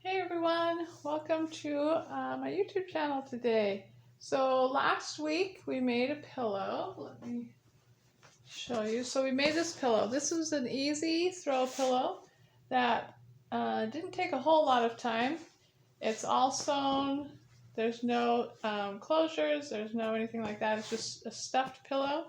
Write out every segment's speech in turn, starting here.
Hey everyone, welcome to my YouTube channel today. So last week we made a pillow. Let me show you. So we made this pillow. This was an easy throw pillow that didn't take a whole lot of time. It's all sewn. There's no closures. There's no anything like that. It's just a stuffed pillow.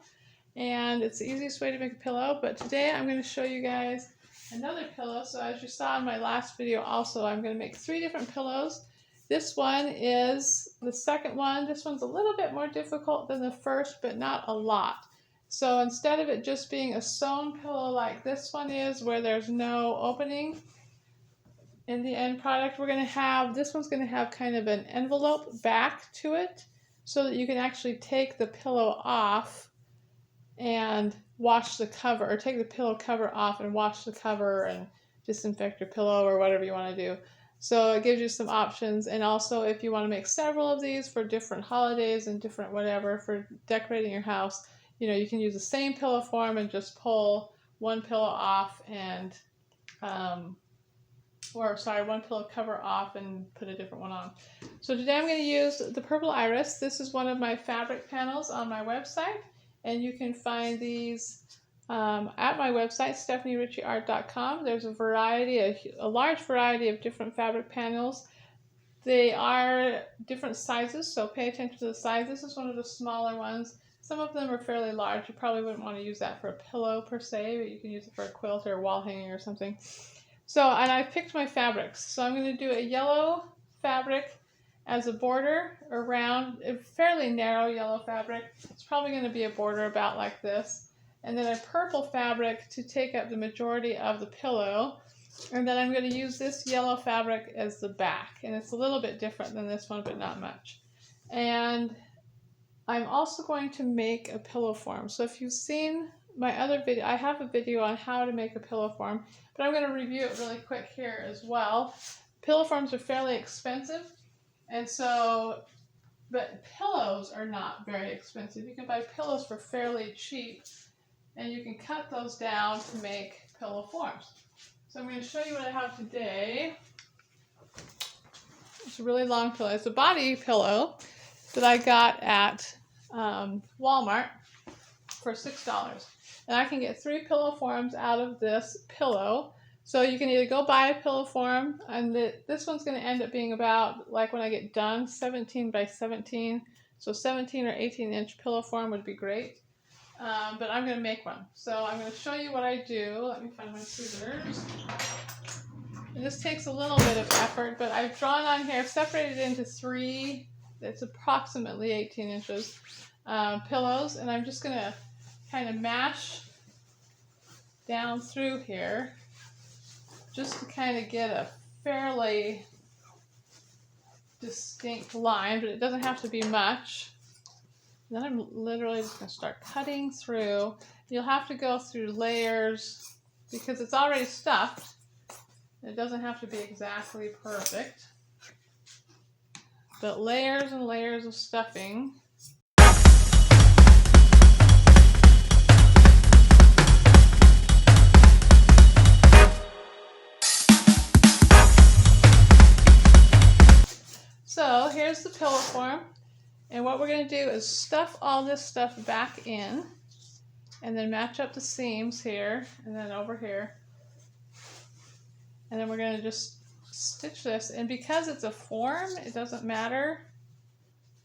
And it's the easiest way to make a pillow. But today I'm going to show you guys another pillow. So as you saw in my last video also, I'm going to make 3 different pillows. This one is the second one. This one's a little bit more difficult than the first, but not a lot. So instead of it just being a sewn pillow like this one is, where there's no opening in the end product, this one's going to have kind of an envelope back to it so that you can actually take the pillow off and wash the cover, or take the pillow cover off and wash the cover and disinfect your pillow or whatever you want to do. So it gives you some options. And also if you want to make several of these for different holidays and different whatever for decorating your house, you can use the same pillow form and just pull one pillow off and one pillow cover off and put a different one on. So today I'm going to use the Purple Iris. This is one of my fabric panels on my website, and you can find these at my website, stephanieritchieart.com. There's a large variety of different fabric panels. They are different sizes, so pay attention to the size. This is one of the smaller ones. Some of them are fairly large. You probably wouldn't want to use that for a pillow per se, but you can use it for a quilt or a wall hanging or something. So, and I picked my fabrics. So I'm going to do a yellow fabric as a border around a fairly narrow yellow fabric. It's probably going to be a border about like this. And then a purple fabric to take up the majority of the pillow. And then I'm going to use this yellow fabric as the back. And it's a little bit different than this one, but not much. And I'm also going to make a pillow form. So if you've seen my other video, I have a video on how to make a pillow form, but I'm going to review it really quick here as well. Pillow forms are fairly expensive, and so, but pillows are not very expensive. You can buy pillows for fairly cheap, and you can cut those down to make pillow forms. So I'm going to show you what I have today. It's a really long pillow. It's a body pillow that I got at Walmart for $6. And I can get 3 pillow forms out of this pillow. So you can either go buy a pillow form, and this one's going to end up being about, like when I get done, 17 by 17. So 17 or 18-inch pillow form would be great. But I'm going to make one. So I'm going to show you what I do. Let me find my scissors. And this takes a little bit of effort, but I've drawn on here, I've separated it into 3, it's approximately 18 inches, pillows, and I'm just going to kind of mash down through here just to kind of get a fairly distinct line, but it doesn't have to be much. And then I'm literally just going to start cutting through. You'll have to go through layers because it's already stuffed. It doesn't have to be exactly perfect, but layers and layers of stuffing. So here's the pillow form, and what we're going to do is stuff all this stuff back in, and then match up the seams here and then over here. And then we're going to just stitch this. And because it's a form, it doesn't matter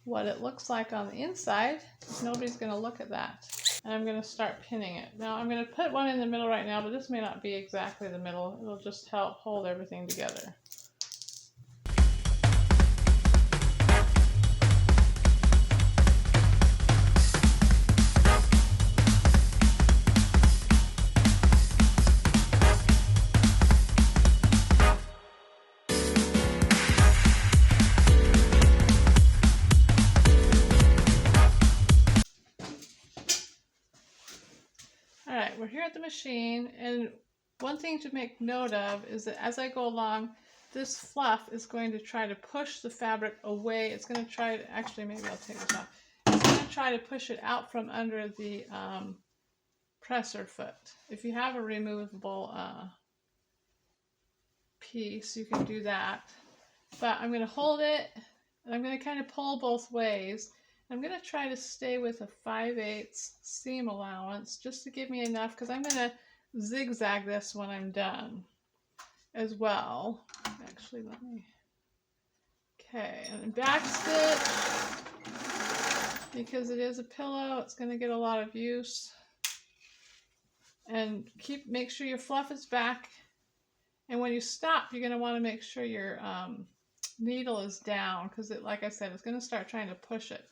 what it looks like on the inside. Nobody's going to look at that. And I'm going to start pinning it. Now I'm going to put one in the middle right now, but this may not be exactly the middle. It'll just help hold everything together. We're here at the machine, and one thing to make note of is that as I go along, this fluff is going to try to push the fabric away. It's going to try to, actually maybe I'll take this off. It's going to try to push it out from under the presser foot. If you have a removable piece, you can do that. But I'm going to hold it, and I'm going to kind of pull both ways. I'm going to try to stay with a 5/8 seam allowance just to give me enough, because I'm going to zigzag this when I'm done as well. Actually, let me... Okay, and back stitch, because it is a pillow, it's going to get a lot of use. And make sure your fluff is back. And when you stop, you're going to want to make sure your needle is down, because like I said, it's going to start trying to push it.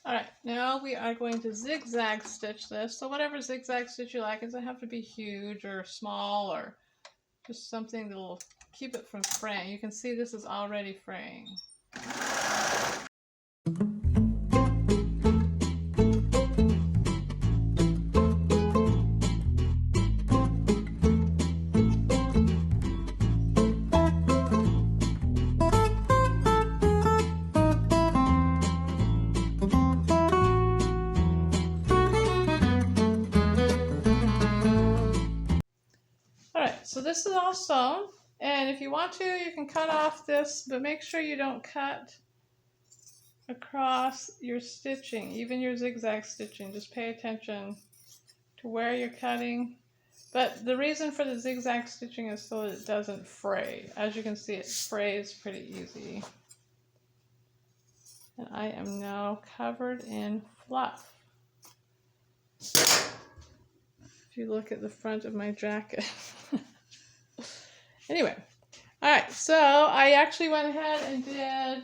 Alright, now we are going to zigzag stitch this. So whatever zigzag stitch you like, it doesn't have to be huge or small, or just something that will keep it from fraying. You can see this is already fraying. So this is all sewn, and if you want to, you can cut off this, but make sure you don't cut across your stitching, even your zigzag stitching. Just pay attention to where you're cutting. But the reason for the zigzag stitching is so that it doesn't fray. As you can see, it frays pretty easy. And I am now covered in fluff. If you look at the front of my jacket. Anyway, all right, so I actually went ahead and did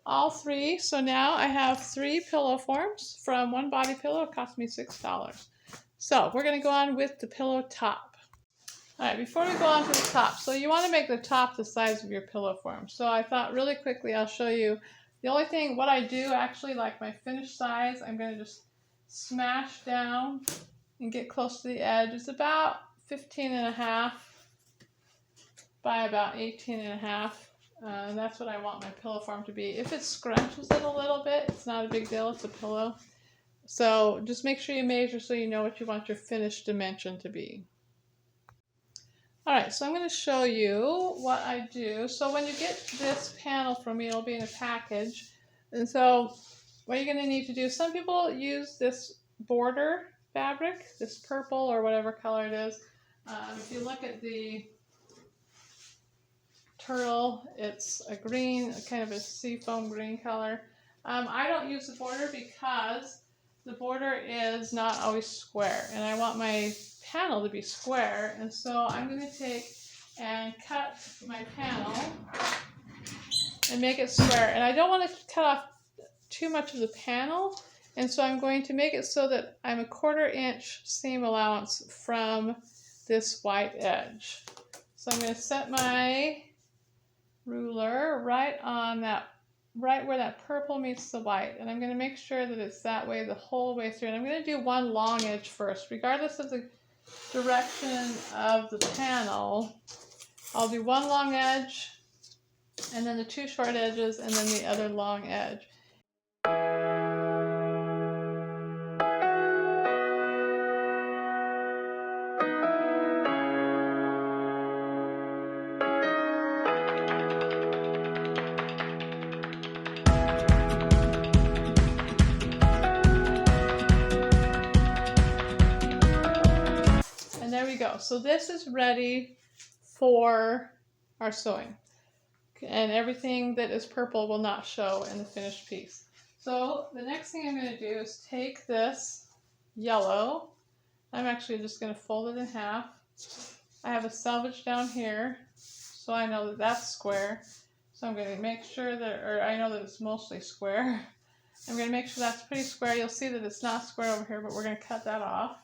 all three. So now I have 3 pillow forms from One Body Pillow. It cost me $6. So we're going to go on with the pillow top. All right, before we go on to the top, so you want to make the top the size of your pillow form. So I thought really quickly I'll show you. The only thing, what I do actually, like my finished size, I'm going to just smash down and get close to the edge. It's about 15.5 by about 18.5. And that's what I want my pillow form to be. If it scrunches it a little bit, it's not a big deal, it's a pillow. So just make sure you measure so you know what you want your finished dimension to be. Alright, so I'm going to show you what I do. So when you get this panel from me, it'll be in a package. And so what you're going to need to do, some people use this border fabric, this purple or whatever color it is. If you look at the turtle, it's a green, kind of a seafoam green color. I don't use the border because the border is not always square, and I want my panel to be square, and so I'm going to take and cut my panel and make it square. And I don't want to cut off too much of the panel, and so I'm going to make it so that I'm a 1/4 inch seam allowance from this white edge. So I'm going to set my ruler right on that, right where that purple meets the white, and I'm going to make sure that it's that way the whole way through. And I'm going to do one long edge first, regardless of the direction of the panel. I'll do one long edge, and then the 2 short edges, and then the other long edge. And there we go. So this is ready for our sewing. And everything that is purple will not show in the finished piece. So the next thing I'm going to do is take this yellow. I'm actually just going to fold it in half. I have a selvage down here, so I know that that's square. So I'm going to make sure that, or I know that it's mostly square. I'm going to make sure that's pretty square. You'll see that it's not square over here, but we're going to cut that off.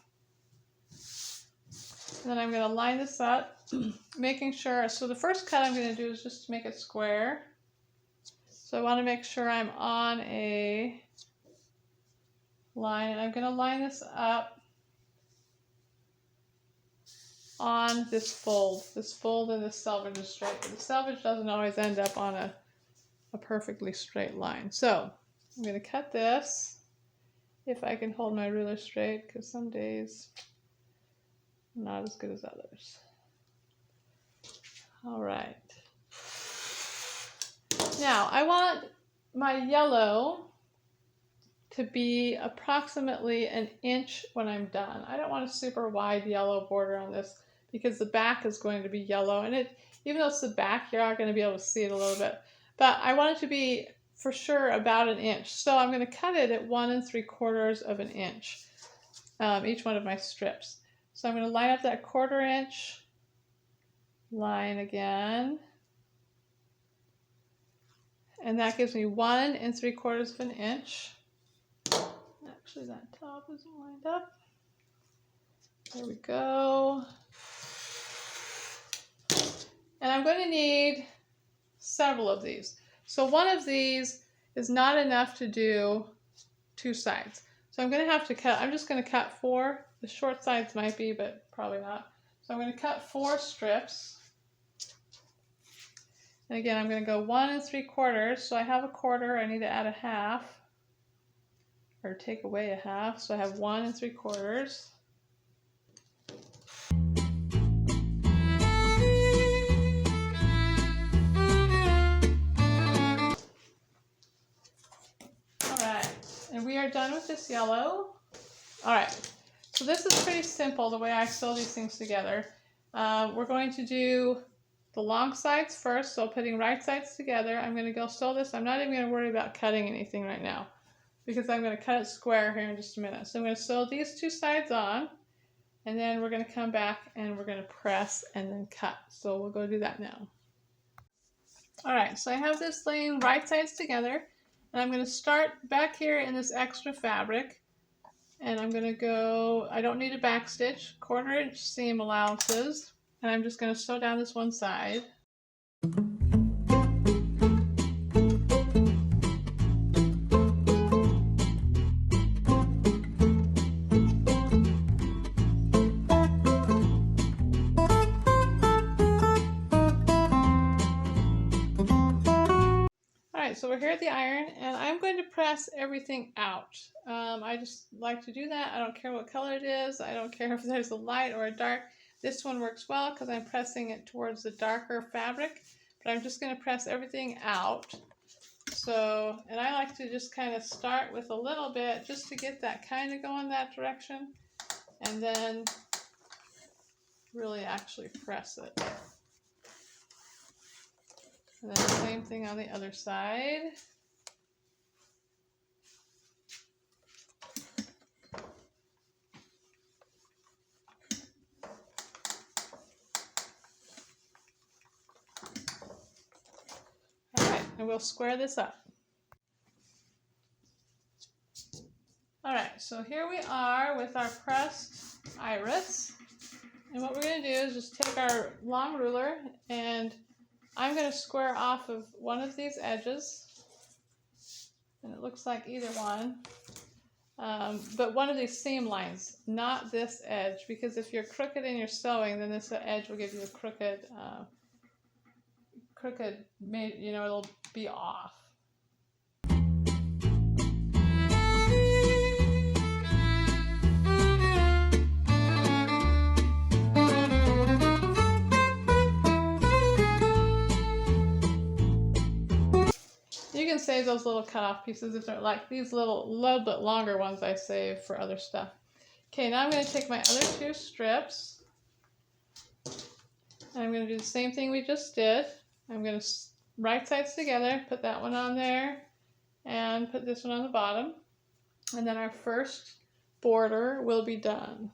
And then I'm going to line this up, making sure, so the first cut I'm going to do is just to make it square. So So I want to make sure I'm on a line, and I'm going to line this up on this fold and this selvage is straight, but the selvage doesn't always end up on a perfectly straight line. So I'm going to cut this, if I can hold my ruler straight, because some days I'm not as good as others. All right. Now I want my yellow to be approximately an inch when I'm done. I don't want a super wide yellow border on this because the back is going to be yellow, and even though it's the back, you are going to be able to see it a little bit. But I want it to be for sure about an inch. So I'm going to cut it at 1 3/4 of an inch, each one of my strips. So I'm going to line up that 1/4 inch line again. And that gives me 1 3/4 of an inch. Actually, that top isn't lined up. There we go. And I'm going to need several of these. So one of these is not enough to do 2 sides. So I'm going to have to cut, I'm just going to cut 4. The short sides might be, but probably not. So I'm going to cut 4 strips. And again, I'm going to go 1 3/4. So I have a 1/4, I need to add a 1/2. Or take away a 1/2, so I have 1 3/4. All right, and we are done with this yellow. All right, so this is pretty simple the way I sew these things together. We're going to do the long sides first, so putting right sides together. I'm going to go sew this. I'm not even going to worry about cutting anything right now, because I'm going to cut it square here in just a minute. So I'm going to sew these 2 sides on, and then we're going to come back and we're going to press and then cut. So we'll go do that now. All right, so I have this laying right sides together, and I'm going to start back here in this extra fabric, and I'm going to go, I don't need a back stitch, 1/4 inch seam allowances, and I'm just going to sew down this one side. So we're here at the iron, and I'm going to press everything out. I just like to do that. I don't care what color it is. I don't care if there's a light or a dark. This one works well because I'm pressing it towards the darker fabric, but I'm just going to press everything out. So, and I like to just kind of start with a little bit just to get that kind of going that direction, and then really actually press it. And then the same thing on the other side. All right, and we'll square this up. All right, so here we are with our pressed iris. And what we're going to do is just take our long ruler, and I'm going to square off of one of these edges, and it looks like either one, but one of these seam lines, not this edge, because if you're crooked in your sewing, then this edge will give you a crooked, you know, it'll be off. You can save those little cut-off pieces if they're like these little bit longer ones I save for other stuff. Okay, now I'm going to take my other 2 strips, and I'm going to do the same thing we just did. I'm going to right sides together, put that one on there, and put this one on the bottom, and then our first border will be done.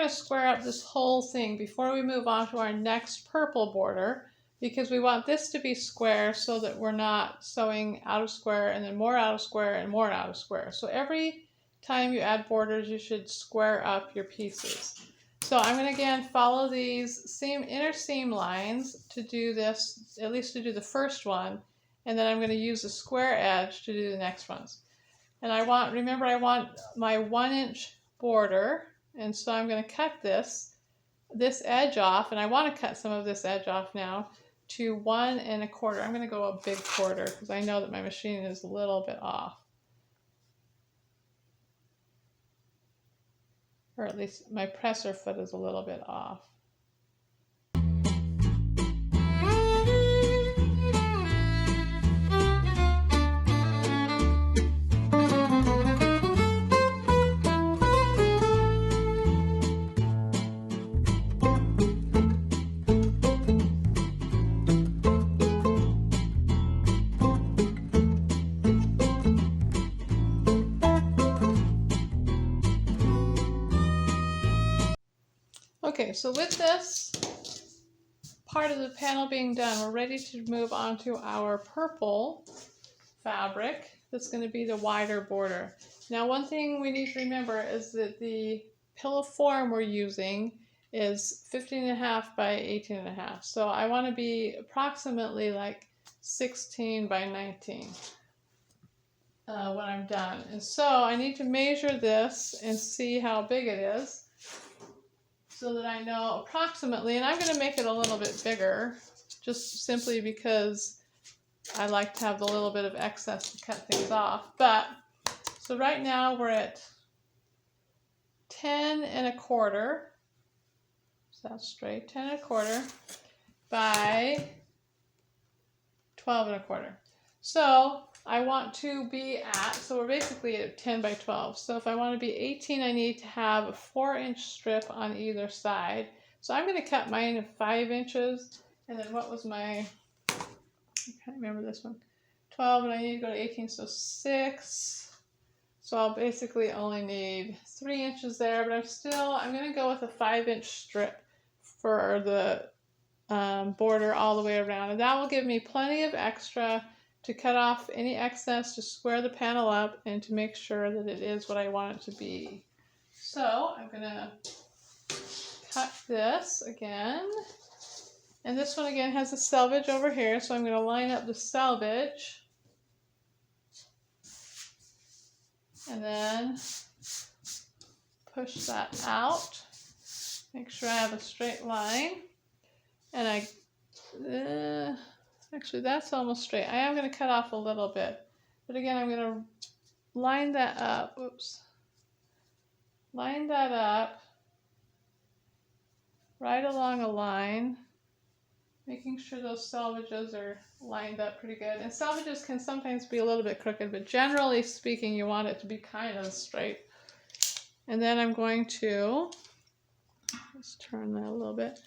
to square up this whole thing before we move on to our next purple border, because we want this to be square so that we're not sewing out of square and then more out of square and more out of square. So every time you add borders, you should square up your pieces. So I'm going to again follow these inner seam lines to do this, at least to do the first one, and then I'm going to use the square edge to do the next ones. And remember I want my 1-inch border, and so I'm going to cut this edge off, and I want to cut some of this edge off now to 1 1/4. I'm going to go a big quarter because I know that my machine is a little bit off. Or at least my presser foot is a little bit off. Okay, so with this part of the panel being done, we're ready to move on to our purple fabric. That's going to be the wider border. Now, one thing we need to remember is that the pillow form we're using is 15.5 by 18.5. So I want to be approximately like 16 by 19 when I'm done. And so I need to measure this and see how big it is, so that I know approximately, and I'm going to make it a little bit bigger, just simply because I like to have the little bit of excess to cut things off. But, so right now we're at 10 1/4, so that's straight, 10 1/4 by 12 1/4. So I want to be at, so we're basically at 10 by 12. So if I want to be 18, I need to have a 4-inch strip on either side. So I'm going to cut mine to 5 inches. And then what was my, I can't remember this one, 12, and I need to go to 18, so 6. So I'll basically only need 3 inches there, but I'm going to go with a 5-inch strip for the border all the way around. And that will give me plenty of extra to cut off any excess, to square the panel up, and to make sure that it is what I want it to be. So I'm going to cut this again. And this one again has a selvage over here, so I'm going to line up the selvage. And then push that out. Make sure I have a straight line. And actually, that's almost straight. I am going to cut off a little bit. But again, I'm going to line that up. Oops. Line that up right along a line, making sure those selvages are lined up pretty good. And selvages can sometimes be a little bit crooked, but generally speaking, you want it to be kind of straight. And then I'm going to, let's turn that a little bit,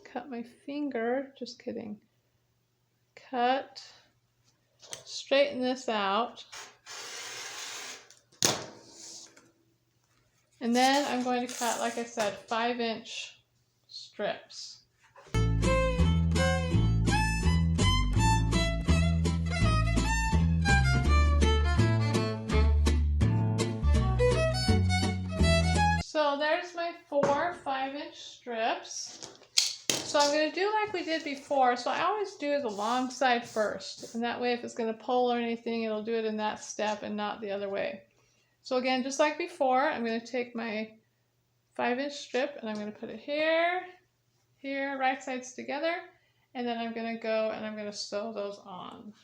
cut my finger, just kidding. Cut, straighten this out, and then I'm going to cut, like I said, 5-inch strips. So there's my 4 5-inch strips. So I'm going to do like we did before. So I always do the long side first. And that way if it's going to pull or anything, it'll do it in that step and not the other way. So again, just like before, I'm going to take my 5-inch strip and I'm going to put it here, here, right sides together. And then I'm going to go and I'm going to sew those on.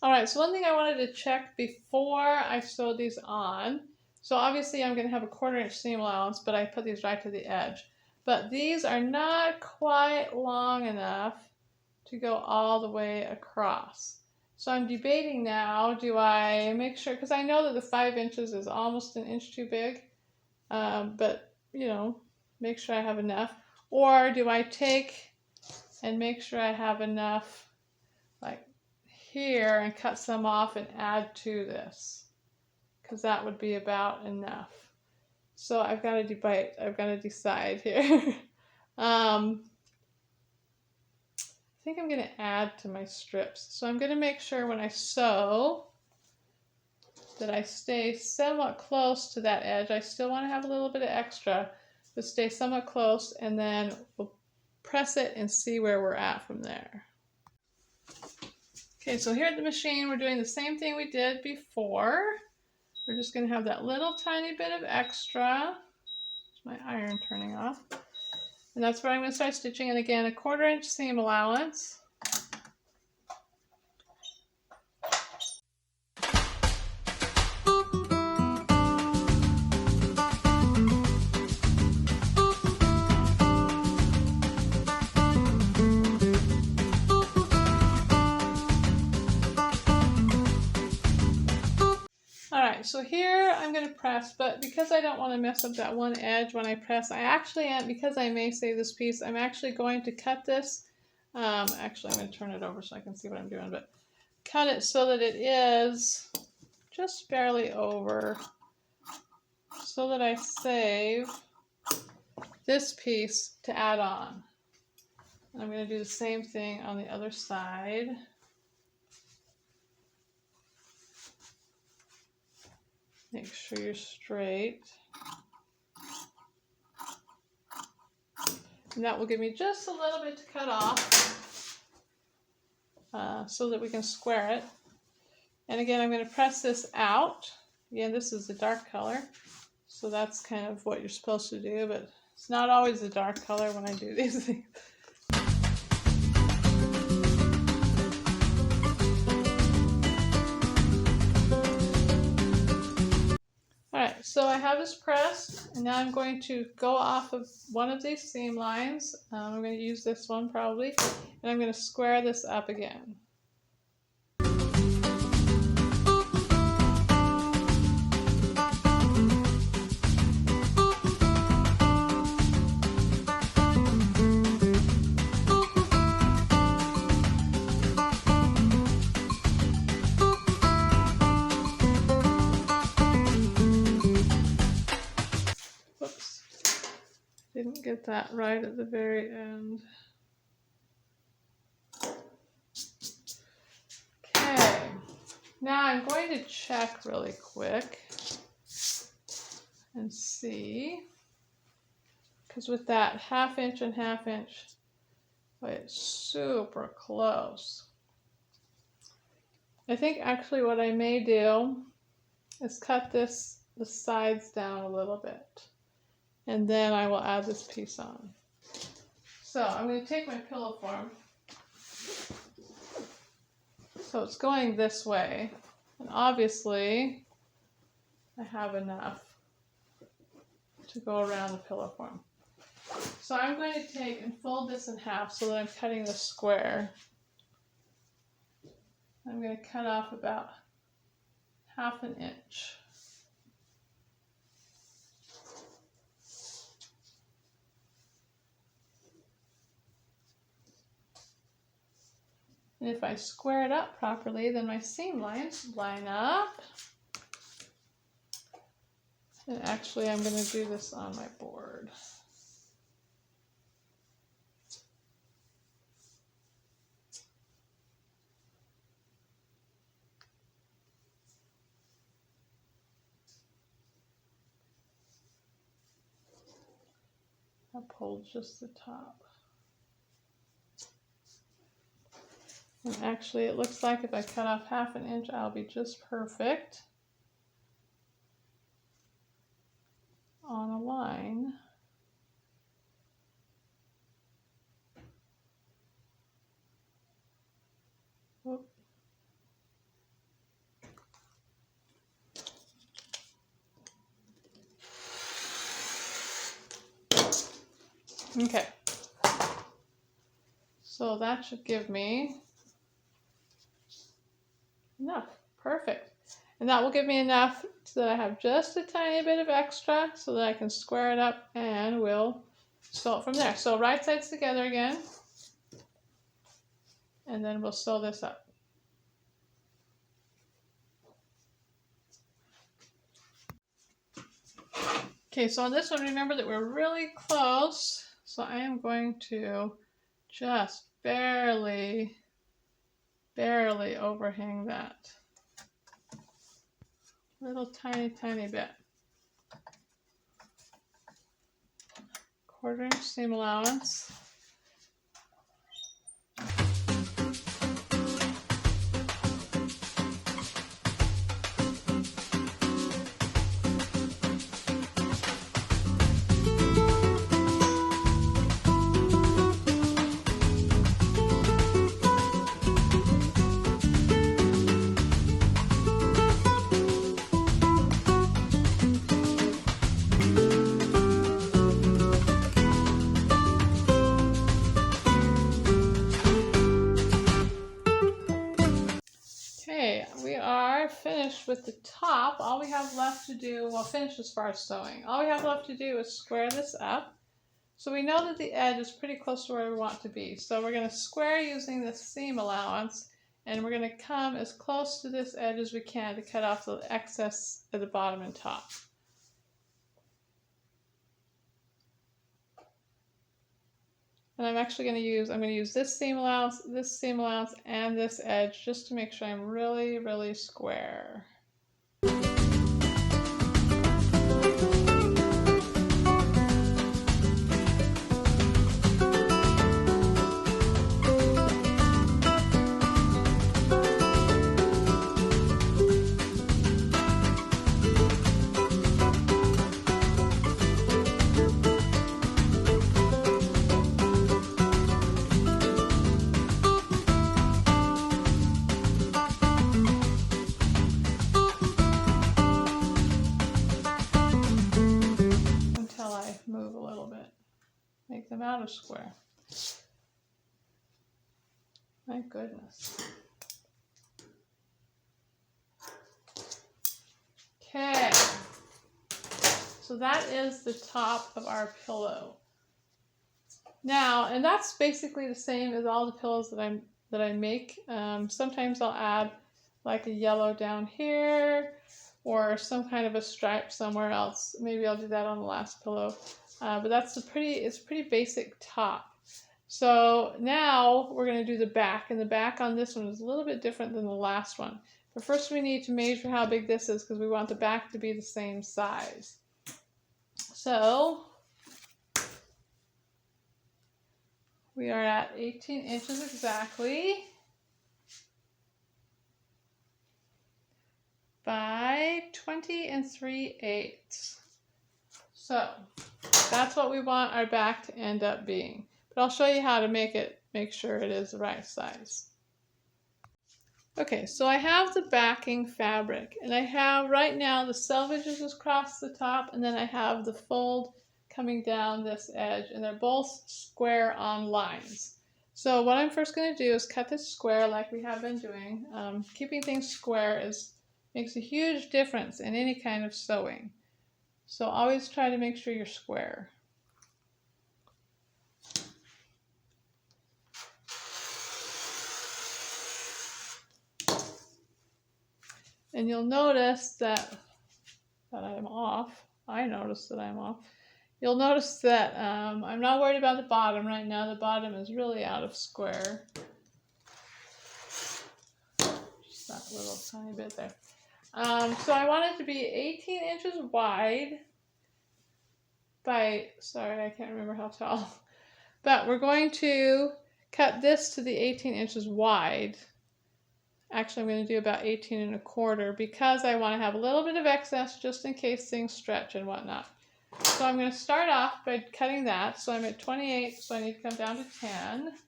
All right, so one thing I wanted to check before I sewed these on. So obviously I'm going to have a 1/4 inch seam allowance, but I put these right to the edge. But these are not quite long enough to go all the way across. So I'm debating now, do I make sure, because I know that the 5 inches is almost an inch too big, but you know, make sure I have enough. Or do I take and make sure I have enough like here and cut some off and add to this, because that would be about enough. So I've got to debate. I've got to decide here. I think I'm going to add to my strips. So I'm going to make sure when I sew that I stay somewhat close to that edge. I still want to have a little bit of extra, but stay somewhat close, and then we'll press it and see where we're at from there. Okay, so here at the machine, we're doing the same thing we did before. We're just going to have that little tiny bit of extra. My iron turning off. And that's where I'm going to start stitching. And again, a 1/4 inch seam allowance. Alright, so here I'm going to press, but because I don't want to mess up that one edge when I press, I actually am, because I may save this piece, I'm actually going to cut this. Actually, I'm going to turn it over so I can see what I'm doing, but cut it so that it is just barely over, so that I save this piece to add on. And I'm going to do the same thing on the other side. Make sure you're straight. And that will give me just a little bit to cut off so that we can square it. And again, I'm going to press this out. Again, this is the dark color, so that's kind of what you're supposed to do, but it's not always the dark color when I do these things. Alright, so I have this pressed, and now I'm going to go off of one of these seam lines. I'm going to use this one probably, and I'm going to square this up again. Didn't get that right at the very end. Okay, now I'm going to check really quick and see, because with that 1/2 inch and 1/2 inch, it's super close. I think actually what I may do is cut the sides down a little bit, and then I will add this piece on. So I'm going to take my pillow form. So it's going this way, and obviously I have enough to go around the pillow form. So I'm going to take and fold this in half so that I'm cutting the square. I'm going to cut off about 1/2 inch. And if I square it up properly, then my seam lines line up. And actually, I'm going to do this on my board. I'll pull just the top. And actually, it looks like if I cut off 1/2 inch, I'll be just perfect on a line. Oop. Okay. So that should give me enough. Perfect. And that will give me enough so that I have just a tiny bit of extra so that I can square it up, and we'll sew it from there. So right sides together again, and then we'll sew this up. Okay, so on this one, remember that we're really close. So I am going to just barely overhang that. Little tiny bit. 1/4 inch seam allowance. Okay, we are finished with the top. All we have left to do, well, finished as far as sewing. All we have left to do is square this up. So we know that the edge is pretty close to where we want to be. So we're going to square using the seam allowance, and we're going to come as close to this edge as we can to cut off the excess at the bottom and top. And I'm actually going to use this seam allowance, and this edge just to make sure I'm really square. Move a little bit, make them out of square. My goodness. Okay, so that is the top of our pillow. Now, and that's basically the same as all the pillows that I make. Sometimes I'll add like a yellow down here, or some kind of a stripe somewhere else. Maybe I'll do that on the last pillow. But that's it's a pretty basic top. So now we're going to do the back, and the back on this one is a little bit different than the last one. But first we need to measure how big this is because we want the back to be the same size. So we are at 18 inches exactly by 20 3/8. So that's what we want our back to end up being. But I'll show you how to make sure it is the right size. Okay, so I have the backing fabric, and I have right now the selvages across the top, and then I have the fold coming down this edge, and they're both square on lines. So what I'm first going to do is cut this square like we have been doing. Keeping things square makes a huge difference in any kind of sewing. So always try to make sure you're square. And you'll notice that I'm off. I notice that I'm off. You'll notice that I'm not worried about the bottom right now. The bottom is really out of square. Just that little tiny bit there. So I want it to be 18 inches wide by, sorry, I can't remember how tall. But we're going to cut this to the 18 inches wide. Actually, I'm going to do about 18 1/4 because I want to have a little bit of excess just in case things stretch and whatnot. So I'm going to start off by cutting that. So I'm at 28, so I need to come down to 10.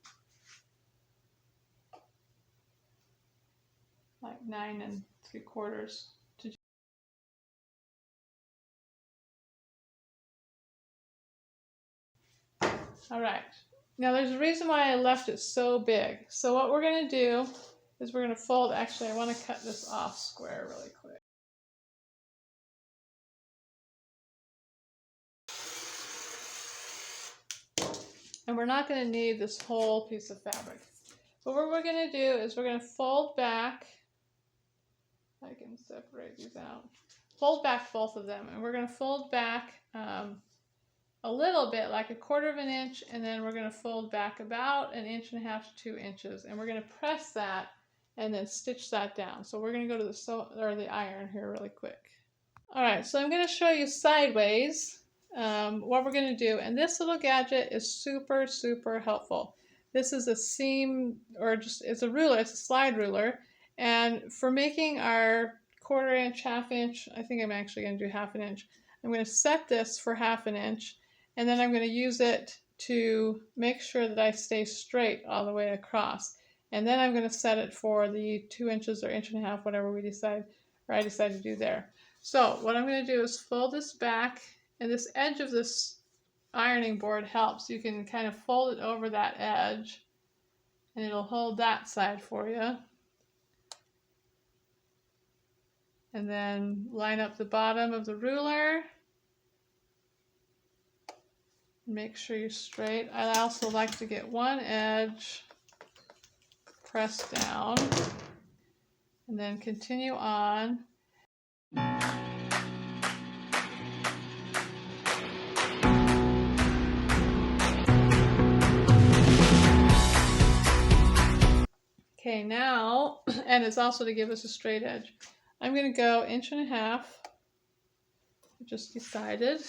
Like 9 3/4 to do. All right. Now there's a reason why I left it so big. So what we're going to do is we're going to fold. Actually, I want to cut this off square really quick. And we're not going to need this whole piece of fabric. But what we're going to do is we're going to fold back. I can separate these out. fold back both of them, and we're going to fold back a little bit, like 1/4 of an inch, and then we're going to fold back about 1.5 to 2 inches, and we're going to press that and then stitch that down. So we're going to go to the iron here really quick. All right, so I'm going to show you sideways what we're going to do, and this little gadget is super, super helpful. This is a seam, or just it's a ruler, it's a slide ruler, and for making our 1/4 inch, 1/2 inch, I think I'm actually going to do 1/2 inch. I'm going to set this for 1/2 inch, and then I'm going to use it to make sure that I stay straight all the way across. And then I'm going to set it for the 2 inches or 1.5 inches, whatever we decide, or I decide to do there. So what I'm going to do is fold this back, and this edge of this ironing board helps. You can kind of fold it over that edge, and it'll hold that side for you. And then line up the bottom of the ruler. Make sure you're straight. I also like to get one edge pressed down, and then continue on. Okay, now, and it's also to give us a straight edge. I'm going to go 1.5 inches. I just decided.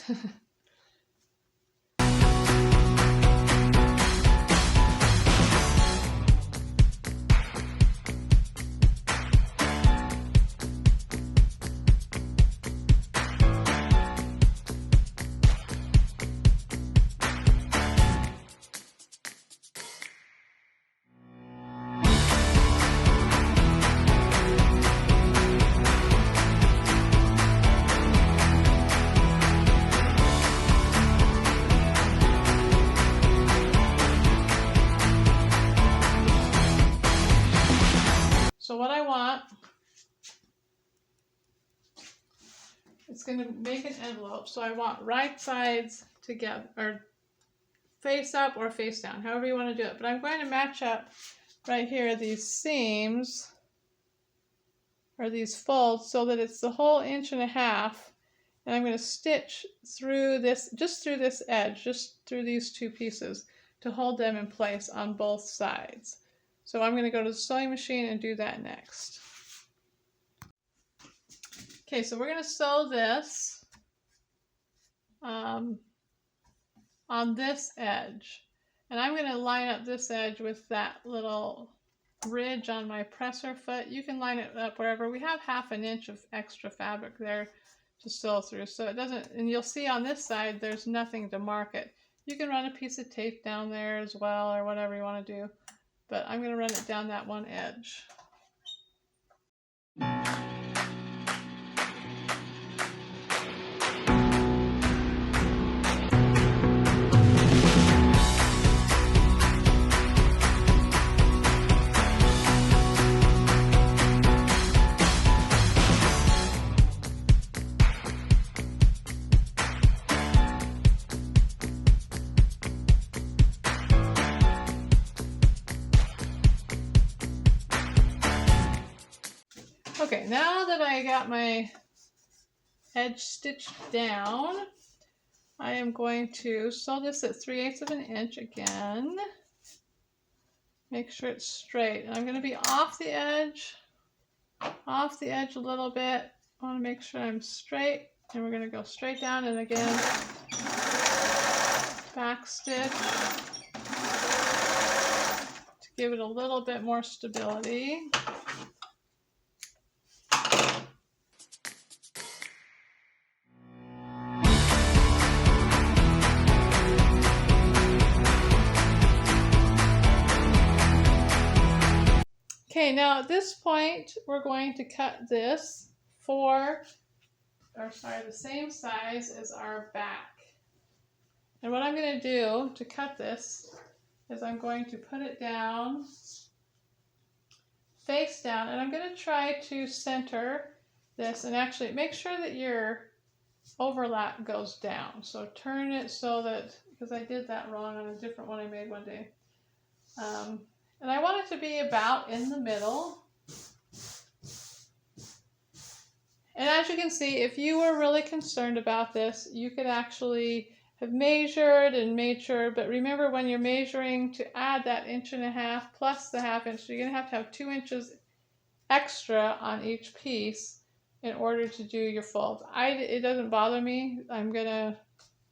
So what I want, it's going to make an envelope. So I want right sides together, or face up or face down, however you want to do it. But I'm going to match up right here these seams, or these folds, so that it's the whole 1.5 inches. And I'm going to stitch through this, just through this edge, just through these two pieces, to hold them in place on both sides. So I'm going to go to the sewing machine and do that next. Okay, so we're going to sew this on this edge. And I'm going to line up this edge with that little ridge on my presser foot. You can line it up wherever. We have 1/2 inch of extra fabric there to sew through. So it doesn't, and you'll see on this side there's nothing to mark it. You can run a piece of tape down there as well, or whatever you want to do. But I'm going to run it down that one edge. Okay, now that I got my edge stitched down, I am going to sew this at 3/8 of an inch again. Make sure it's straight. And I'm going to be off the edge a little bit. I want to make sure I'm straight, and we're going to go straight down, and again, back stitch to give it a little bit more stability. Okay, now at this point, we're going to cut this the same size as our back. And what I'm going to do to cut this is I'm going to put it down, face down, and I'm going to try to center this, and actually make sure that your overlap goes down. So turn it so that, because I did that wrong on a different one I made one day. And I want it to be about in the middle. And as you can see, if you were really concerned about this, you could actually have measured and made sure, but remember when you're measuring to add that 1.5 inches plus the 1/2 inch, you're going to have 2 inches extra on each piece in order to do your folds. It doesn't bother me. I'm going to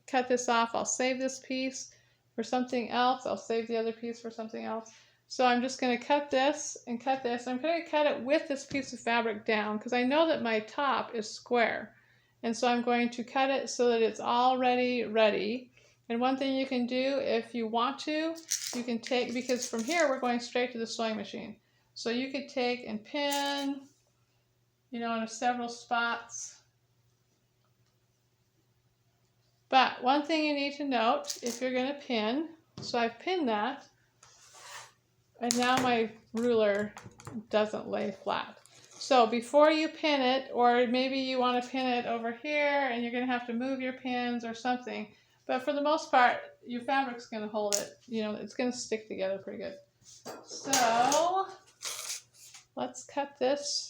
cut this off. I'll save this piece for something else. I'll save the other piece for something else. So I'm just going to cut this and cut this. I'm going to cut it with this piece of fabric down because I know that my top is square. And so I'm going to cut it so that it's already ready. And one thing you can do if you want to, you can take, because from here we're going straight to the sewing machine. So you could take and pin, you know, in several spots. But one thing you need to note if you're going to pin, so I've pinned that, and now my ruler doesn't lay flat. So before you pin it, or maybe you want to pin it over here and you're going to have to move your pins or something, but for the most part, your fabric's going to hold it. You know, it's going to stick together pretty good. So let's cut this.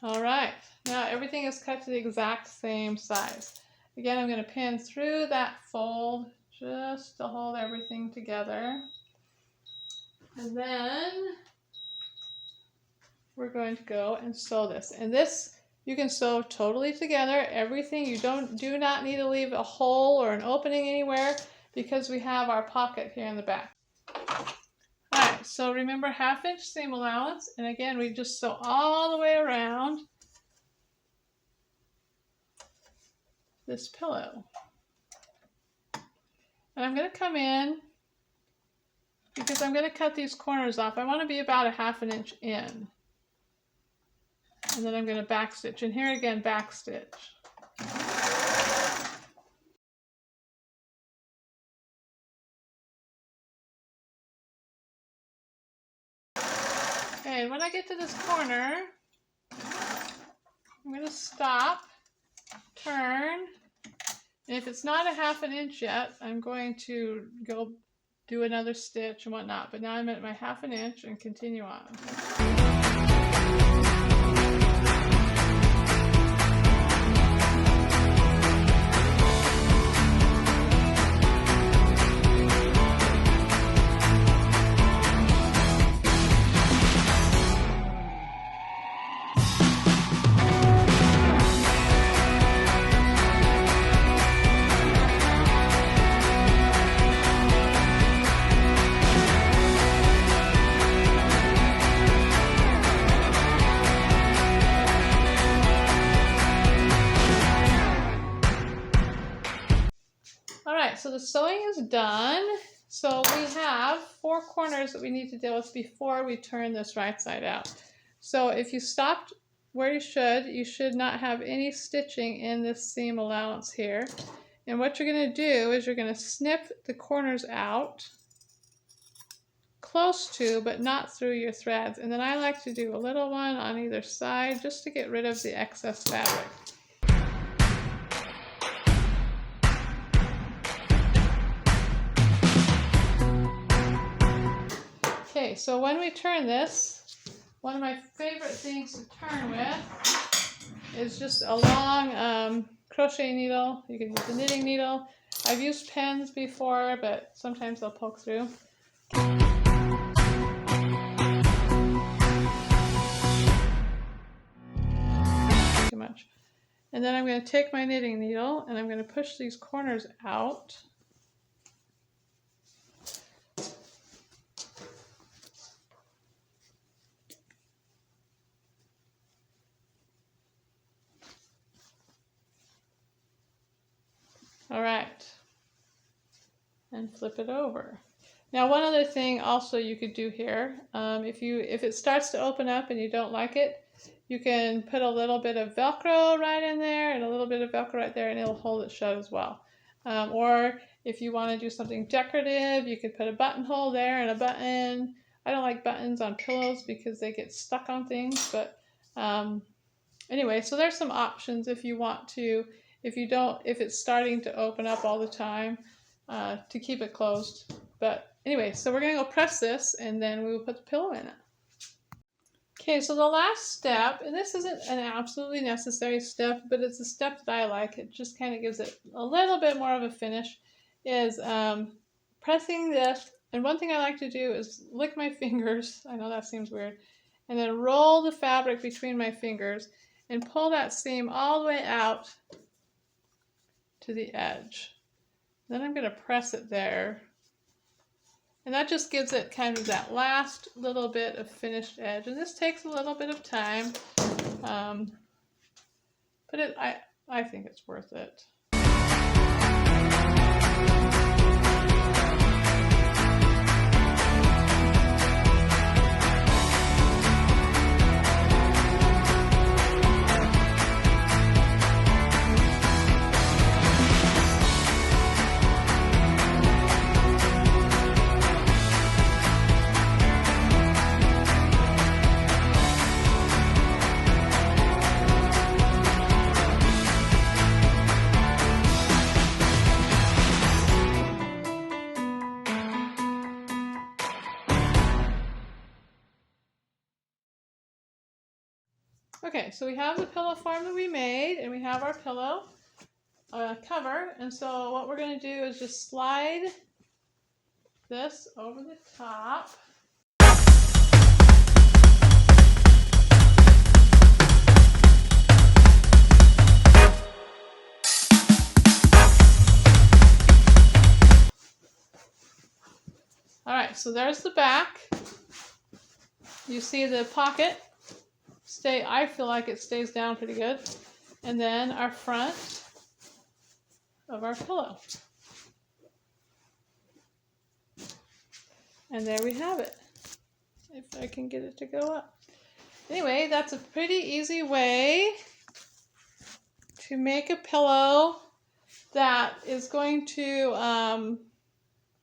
All right, now everything is cut to the exact same size. Again, I'm going to pin through that fold just to hold everything together. And then we're going to go and sew this. And this you can sew totally together, everything. You do not need to leave a hole or an opening anywhere because we have our pocket here in the back. Alright, so remember 1/2 inch seam allowance, and again we just sew all the way around this pillow. And I'm going to come in because I'm going to cut these corners off. I want to be about 1/2 inch in. And then I'm going to back stitch, and here again back stitch. Okay, and when I get to this corner, I'm going to stop, turn, and if it's not 1/2 inch yet, I'm going to go do another stitch and whatnot. But now I'm at my 1/2 inch and continue on. So the sewing is done. So we have 4 corners that we need to deal with before we turn this right side out. So if you stopped where you should not have any stitching in this seam allowance here. And what you're going to do is you're going to snip the corners out close to, but not through your threads. And then I like to do a little one on either side just to get rid of the excess fabric. Okay, so when we turn this, one of my favorite things to turn with is just a long crochet needle. You can use a knitting needle. I've used pens before, but sometimes they'll poke through. Too much. And then I'm going to take my knitting needle and I'm going to push these corners out. All right, and flip it over. Now, one other thing also you could do here, if it starts to open up and you don't like it, you can put a little bit of Velcro right in there and a little bit of Velcro right there, and it'll hold it shut as well. Or if you want to do something decorative, you could put a buttonhole there and a button. I don't like buttons on pillows because they get stuck on things, but anyway, so there's some options if you want to, if it's starting to open up all the time, to keep it closed. But anyway, so we're going to go press this and then we will put the pillow in it. Okay, so the last step, and this isn't an absolutely necessary step, but it's a step that I like. It just kind of gives it a little bit more of a finish, is pressing this. And one thing I like to do is lick my fingers. I know that seems weird. And then roll the fabric between my fingers and pull that seam all the way out to the edge. Then I'm going to press it there. And that just gives it kind of that last little bit of finished edge. And this takes a little bit of time, but I think it's worth it. Okay, so we have the pillow form that we made, and we have our pillow cover. And so what we're going to do is just slide this over the top. All right, so there's the back. You see the pocket. I feel like it stays down pretty good. And then our front of our pillow. And there we have it. If I can get it to go up. Anyway, that's a pretty easy way to make a pillow that is going to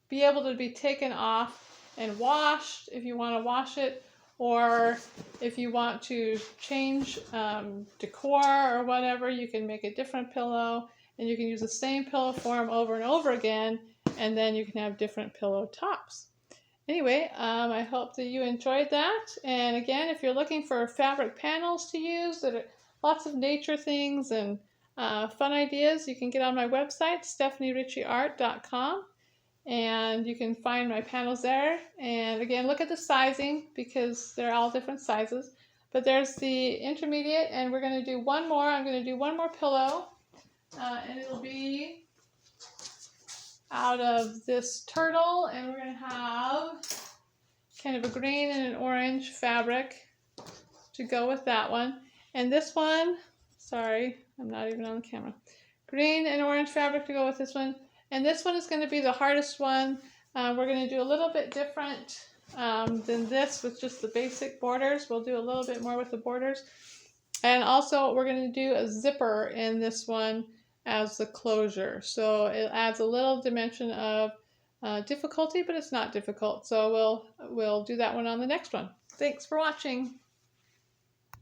be able to be taken off and washed if you want to wash it. Or if you want to change decor or whatever, you can make a different pillow, and you can use the same pillow form over and over again, and then you can have different pillow tops. Anyway, I hope that you enjoyed that. And again, if you're looking for fabric panels to use that are lots of nature things and fun ideas, you can get on my website, StephanieRicciArt.com. And you can find my panels there. And again, look at the sizing because they're all different sizes. But there's the intermediate, and we're going to do one more. I'm going to do one more pillow, and it'll be out of this turtle, and we're going to have kind of a green and an orange fabric to go with that one. And this one, sorry, I'm not even on the camera. Green and orange fabric to go with this one. And this one is going to be the hardest one. We're going to do a little bit different than this with just the basic borders. We'll do a little bit more with the borders. And also we're going to do a zipper in this one as the closure. So it adds a little dimension of difficulty, but it's not difficult. So we'll do that one on the next one. Thanks for watching.